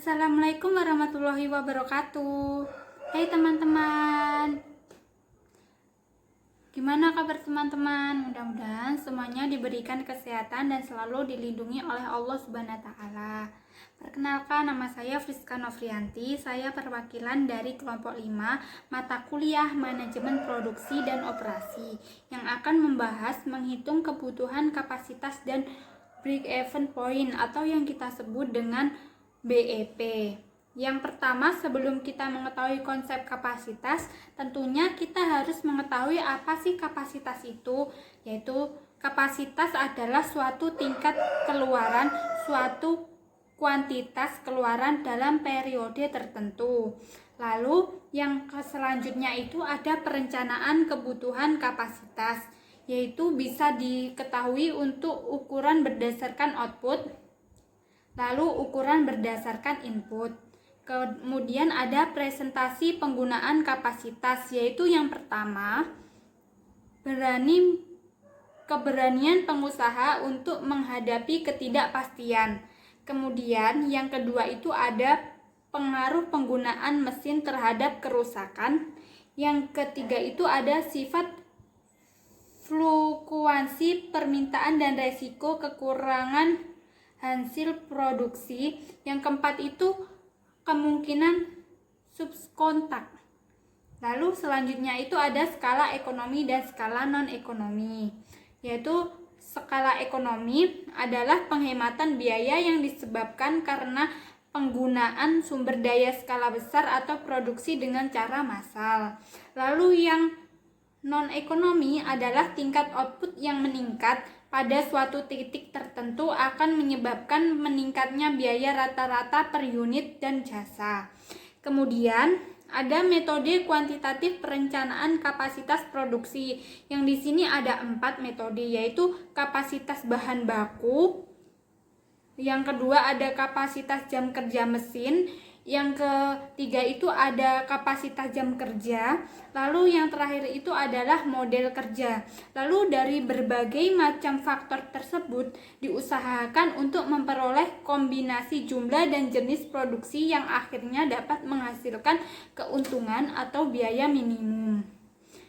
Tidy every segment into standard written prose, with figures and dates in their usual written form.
Assalamualaikum warahmatullahi wabarakatuh. Hai teman-teman, gimana kabar teman-teman? Mudah-mudahan semuanya diberikan kesehatan dan selalu dilindungi oleh Allah Subhanahu wa Ta'ala. Perkenalkan, nama saya Friska Novrianti. Saya perwakilan dari kelompok 5 mata kuliah Manajemen Produksi dan Operasi yang akan membahas menghitung kebutuhan kapasitas dan break-even point atau yang kita sebut dengan BEP. Yang pertama, sebelum kita mengetahui konsep kapasitas, tentunya kita harus mengetahui apa sih kapasitas itu, yaitu kapasitas adalah suatu tingkat keluaran, suatu kuantitas keluaran dalam periode tertentu. Lalu yang selanjutnya itu ada perencanaan kebutuhan kapasitas, yaitu bisa diketahui untuk ukuran berdasarkan output, lalu ukuran berdasarkan input. Kemudian ada presentasi penggunaan kapasitas, yaitu yang pertama, keberanian pengusaha untuk menghadapi ketidakpastian. Kemudian yang kedua itu ada pengaruh penggunaan mesin terhadap kerusakan. Yang ketiga itu ada sifat fluktuasi permintaan dan resiko kekurangan hasil produksi. Yang keempat itu kemungkinan subkontak. Lalu selanjutnya itu ada skala ekonomi dan skala non-ekonomi, yaitu skala ekonomi adalah penghematan biaya yang disebabkan karena penggunaan sumber daya skala besar atau produksi dengan cara massal. Lalu yang non-ekonomi adalah tingkat output yang meningkat pada suatu titik tertentu akan menyebabkan meningkatnya biaya rata-rata per unit dan jasa. Kemudian ada metode kuantitatif perencanaan kapasitas produksi. Yang di sini ada 4 metode, yaitu kapasitas bahan baku. Yang kedua ada kapasitas jam kerja mesin. Yang ketiga itu ada kapasitas jam kerja. Lalu yang terakhir itu adalah model kerja. Lalu dari berbagai macam faktor tersebut diusahakan untuk memperoleh kombinasi jumlah dan jenis produksi yang akhirnya dapat menghasilkan keuntungan atau biaya minimum.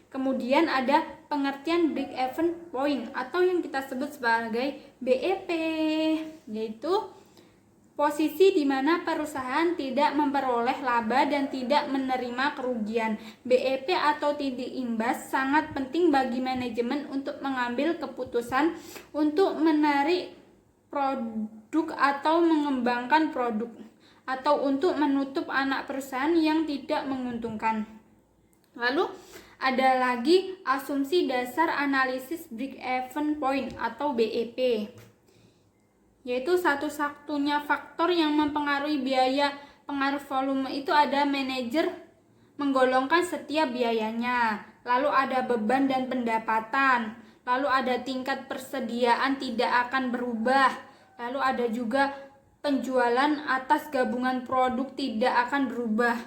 Kemudian ada pengertian break-even point atau yang kita sebut sebagai BEP, yaitu posisi di mana perusahaan tidak memperoleh laba dan tidak menerima kerugian. BEP atau titik imbas sangat penting bagi manajemen untuk mengambil keputusan untuk menarik produk atau mengembangkan produk, atau untuk menutup anak perusahaan yang tidak menguntungkan. Lalu ada lagi asumsi dasar analisis break-even point atau BEP, yaitu satu-satunya faktor yang mempengaruhi biaya pengaruh volume itu ada manajer menggolongkan setiap biayanya, lalu ada beban dan pendapatan, lalu ada tingkat persediaan tidak akan berubah, lalu ada juga penjualan atas gabungan produk tidak akan berubah.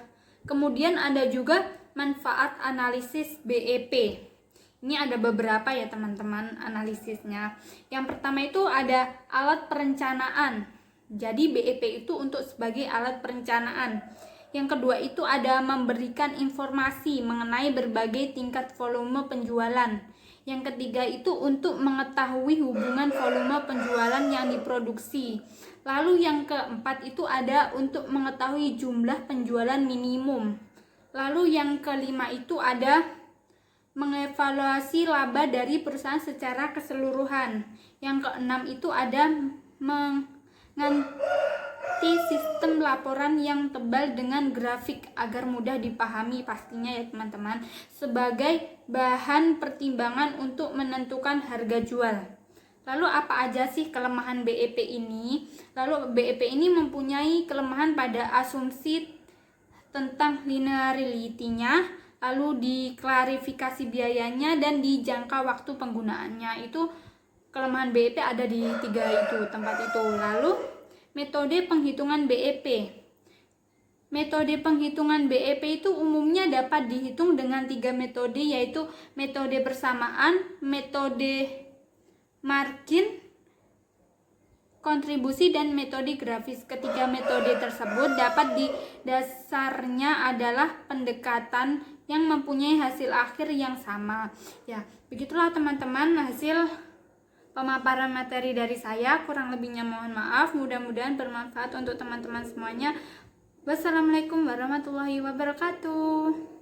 Kemudian ada juga manfaat analisis BEP. Ini ada beberapa ya teman-teman analisisnya. Yang pertama itu ada alat perencanaan. Jadi BEP itu untuk sebagai alat perencanaan. Yang kedua itu ada memberikan informasi mengenai berbagai tingkat volume penjualan. Yang ketiga itu untuk mengetahui hubungan volume penjualan yang diproduksi. Lalu yang keempat itu ada untuk mengetahui jumlah penjualan minimum. Lalu yang kelima itu ada mengevaluasi laba dari perusahaan secara keseluruhan. Yang keenam itu ada mengganti sistem laporan yang tebal dengan grafik agar mudah dipahami pastinya ya teman-teman, sebagai bahan pertimbangan untuk menentukan harga jual. Lalu apa aja sih kelemahan BEP ini? Lalu BEP ini mempunyai kelemahan pada asumsi tentang linearity-nya, lalu di klarifikasi biayanya, dan di jangka waktu penggunaannya. Itu kelemahan BEP ada di 3 tempat itu. Lalu metode penghitungan BEP. Metode penghitungan BEP itu umumnya dapat dihitung dengan 3 metode, yaitu metode persamaan, metode margin kontribusi dan metode grafis. Ketiga metode tersebut dapat dasarnya adalah pendekatan yang mempunyai hasil akhir yang sama. Ya, begitulah teman-teman hasil pemaparan materi dari saya. Kurang lebihnya mohon maaf. Mudah-mudahan bermanfaat untuk teman-teman semuanya. Wassalamualaikum warahmatullahi wabarakatuh.